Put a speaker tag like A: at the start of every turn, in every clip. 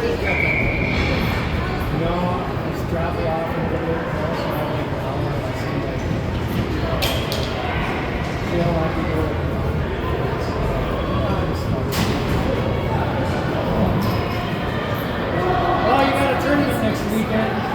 A: just drop it off and go to the house and I'll like I see like see how long people well, you got a tournament next weekend.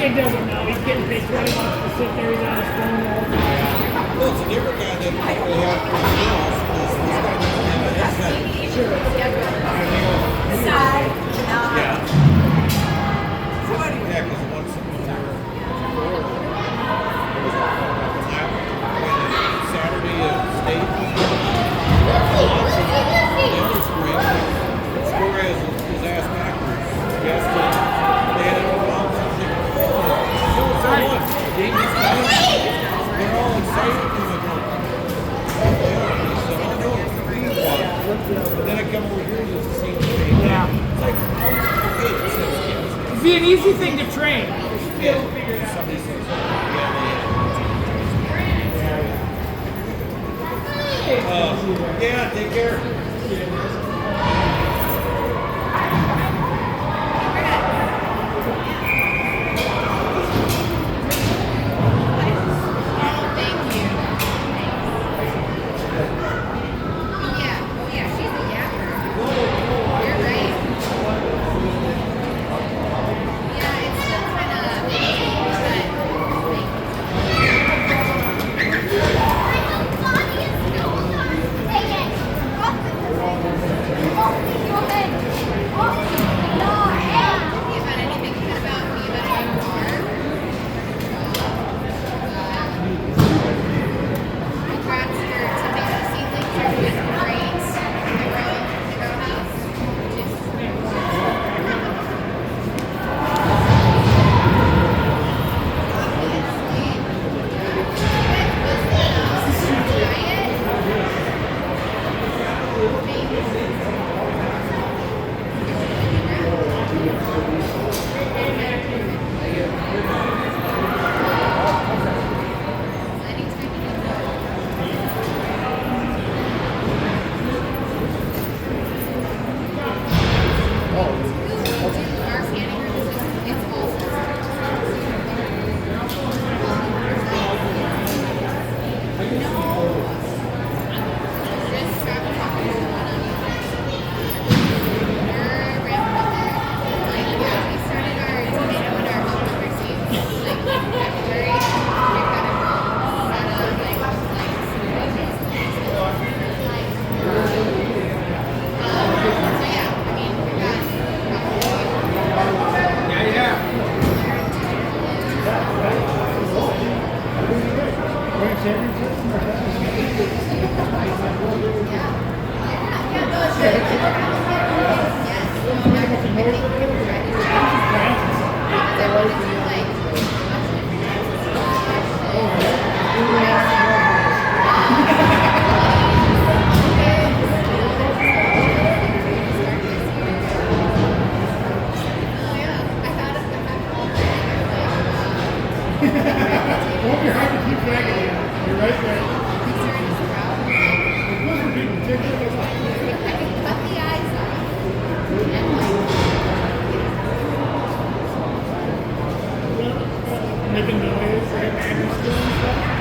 B: Kid doesn't know. He's getting paid $20 to sit there. He's on his phone all the time.
C: Well, it's a different guy than we have for the girls. This guy doesn't have a headset.
B: Sure.
C: But then I come over here and it's the same thing.
B: Yeah.
C: It's like, oh, okay, this is
B: It'd be an easy thing to train.
C: yeah. Somebody says, oh, yeah, take care.
B: Making noise, right? And still and stuff.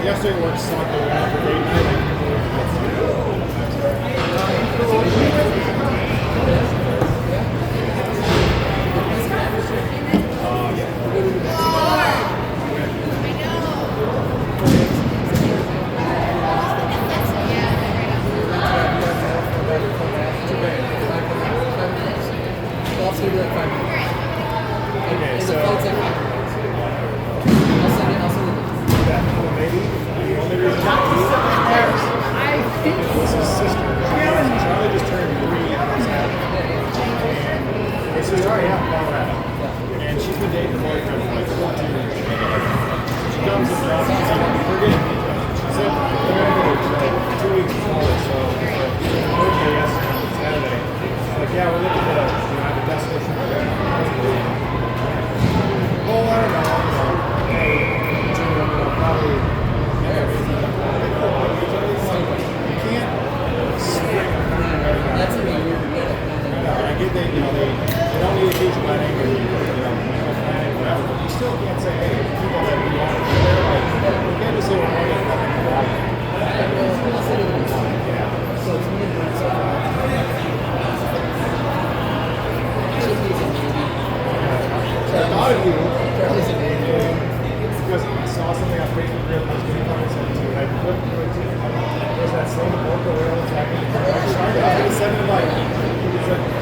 A: yesterday worked sucked. We went out for date night. Okay, so
D: I'll send it.
A: that maybe. boyfriend for like 14 years. She comes and drops me. She's like, we're getting pizza. She said, we're going to go like 2 weeks before, so Thursday, yesterday, Saturday. I'm like, yeah, we're looking to have a destination for that. Well, I don't know. Hey, probably. You can't spring a plan right now.
D: That's a weird.
A: I get that, they don't need a huge wedding or, minimal planning, whatever, but you still can't say, hey, people that we want to be there, like, you can't just say we're going to fucking Hawaii. Yeah.
D: So it's me and
A: I thought of you
D: Charlie's a baby.
A: because I saw something on Facebook real quick, and I sent it to you, and I flipped through it too. There's that same Orca whale attacking the shark. I was going to send it like, it's like,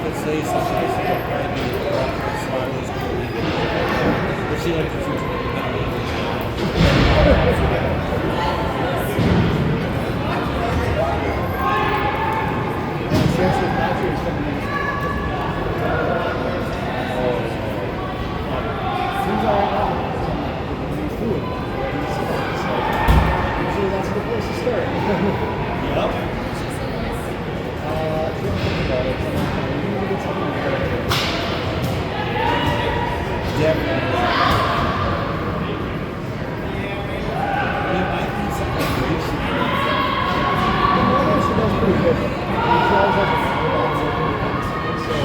C: let's say something, I said, I do Smiley's cool. But she likes to shoot.
A: Seriously, Patrick is coming in. Seems alright now. He's doing it. Usually that's a good place to start.
C: Yep.
A: Don't think about it. You're gonna get something better.
C: Definitely. We might need something great.
A: She does pretty good. She always has a so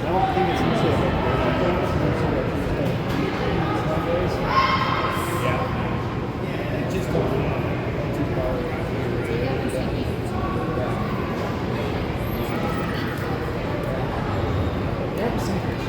A: I don't think it's usually a big deal. I think it's usually a some days.
C: Yeah. It just don't too far.
A: Yeah, some fish.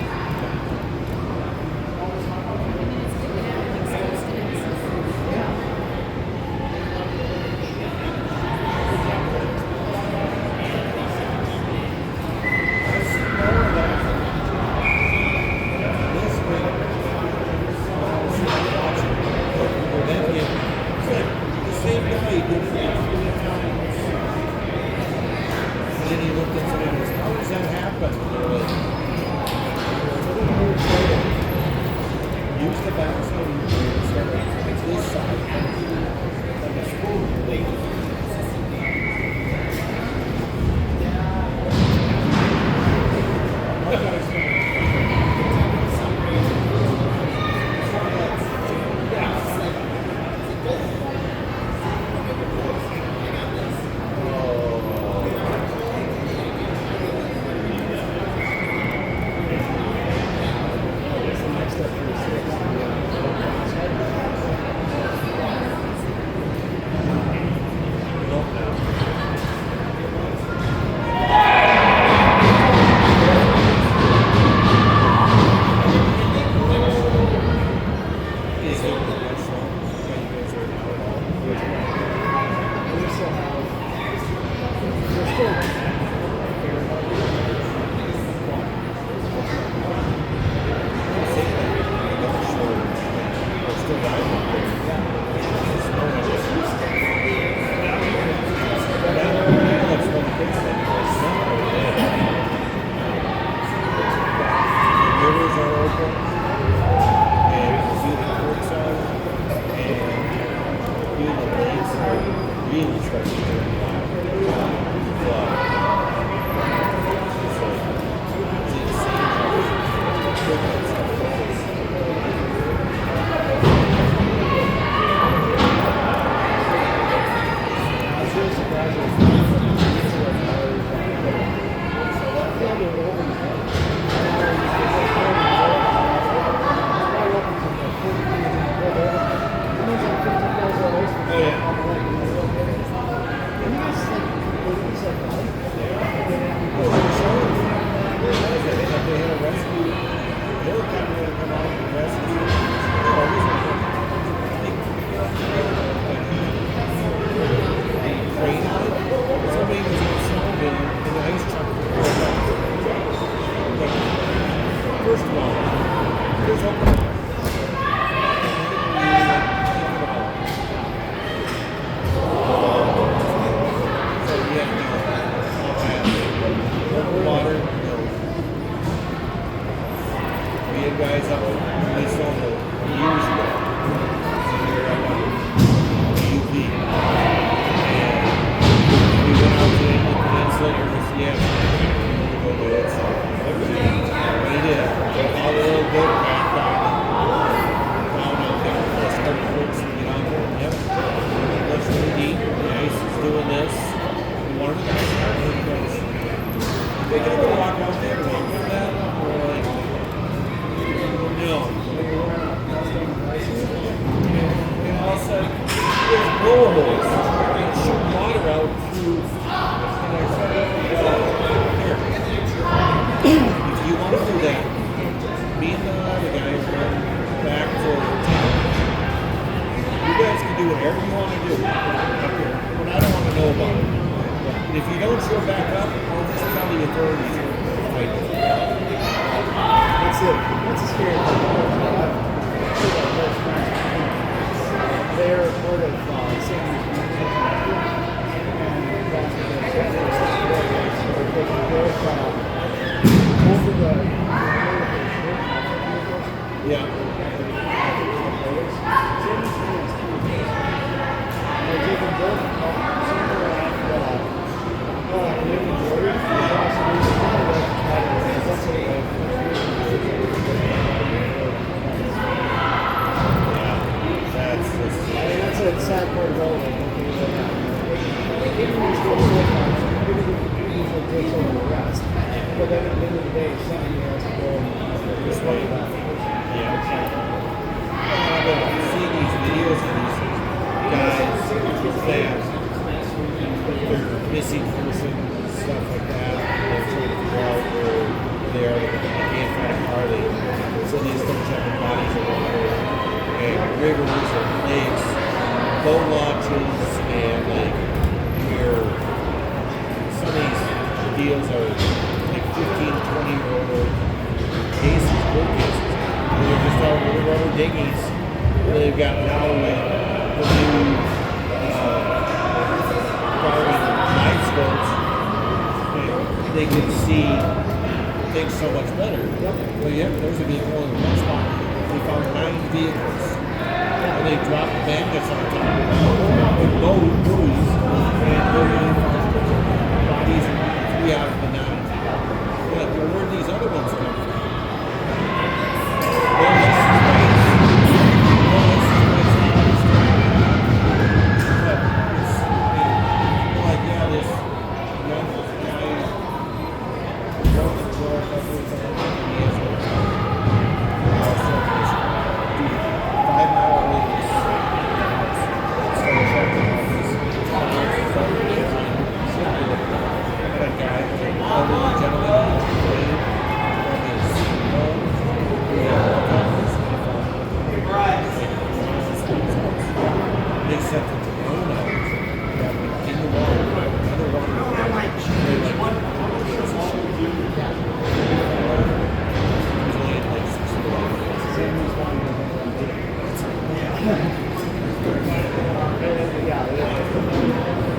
C: If you don't show back up, I'll just tell the authorities.
A: That's a scary thing. They're part of San Diego, and that's what they're over the
C: Yeah.
A: they're taking both Super
C: That's just.
A: that's a sad part of all of it. Even when it's going so far, usually takes over the rest. But then at the end of the day, somebody has to go and
C: This way. Yeah. I've been seeing these videos of these guys that they're missing person, stuff like that. They're trying to figure out where they are. They can't find a car. So they start checking bodies of water and rivers and lakes, boat launches, and like where some of these deals are like 15, 20-year-old cases, boat cases. They're just all rubber dinghies. They've got now with the new Garmin night scopes, they can see things so much better. But yeah, there's a vehicle in one spot. They found 9 vehicles. And they dropped bandits on top of them. With no buoys and no bodies, 3 out of the 9. Like, well, where'd these other ones come from?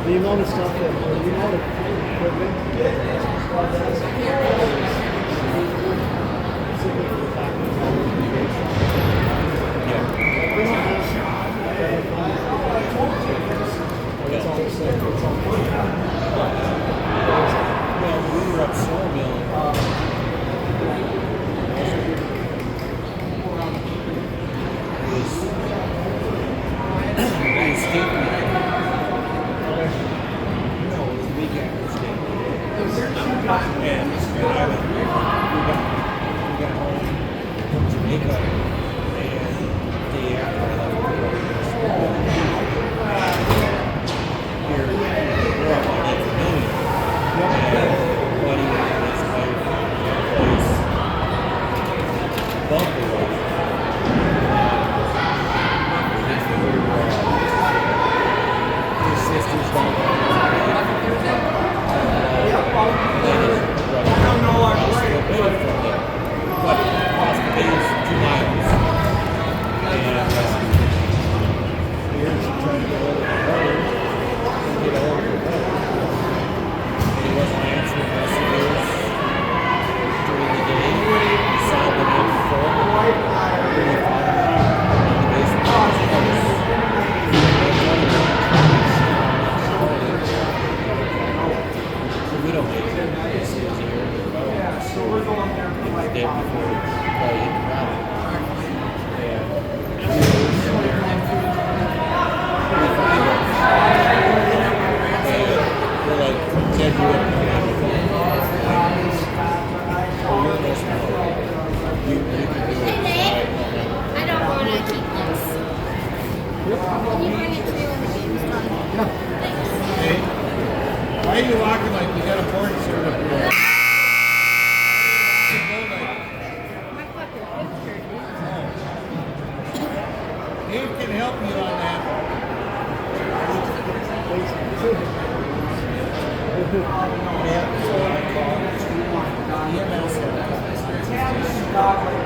A: The amount of stuff that, the amount of equipment that well, we were up Sawmill. Why are you walking like you got a porn shirt up here? Dave can help you on that. Yeah, so I called EMS.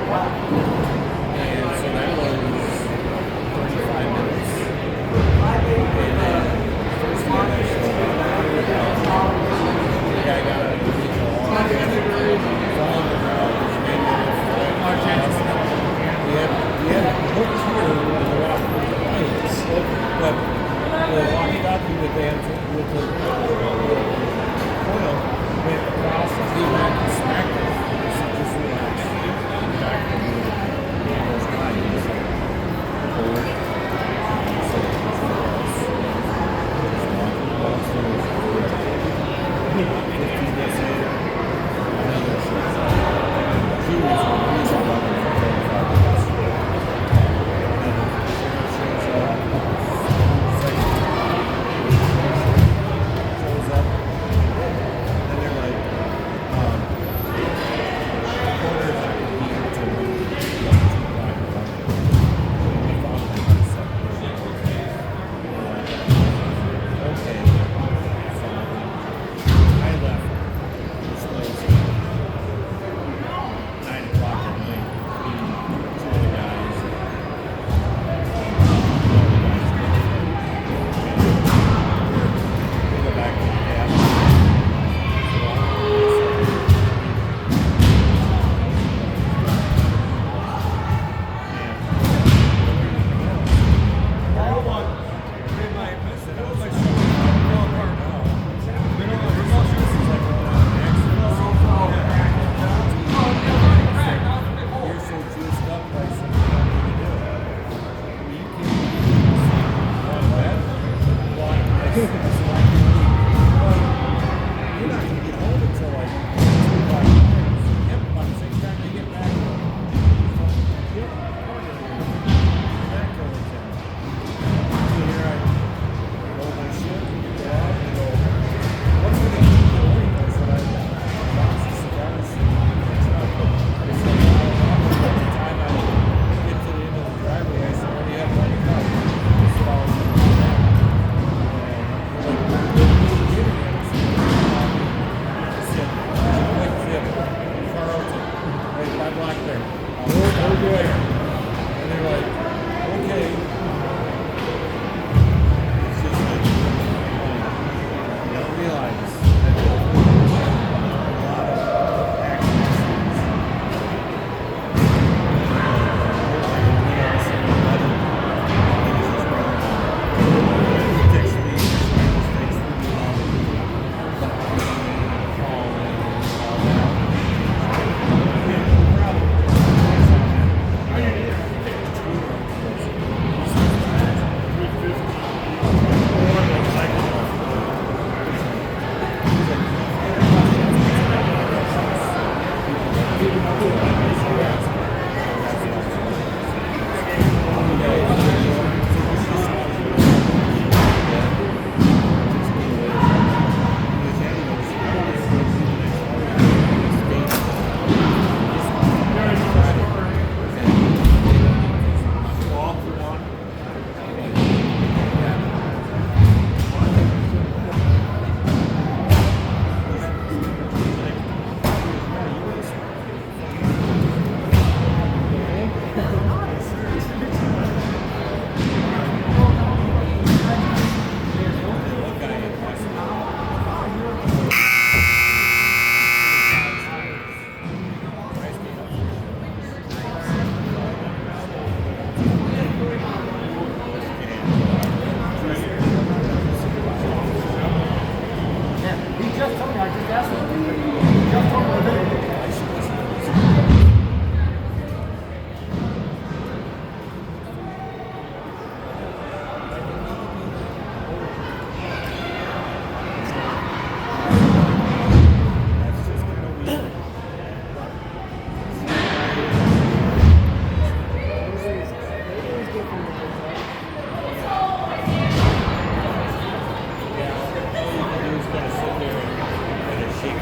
B: cool.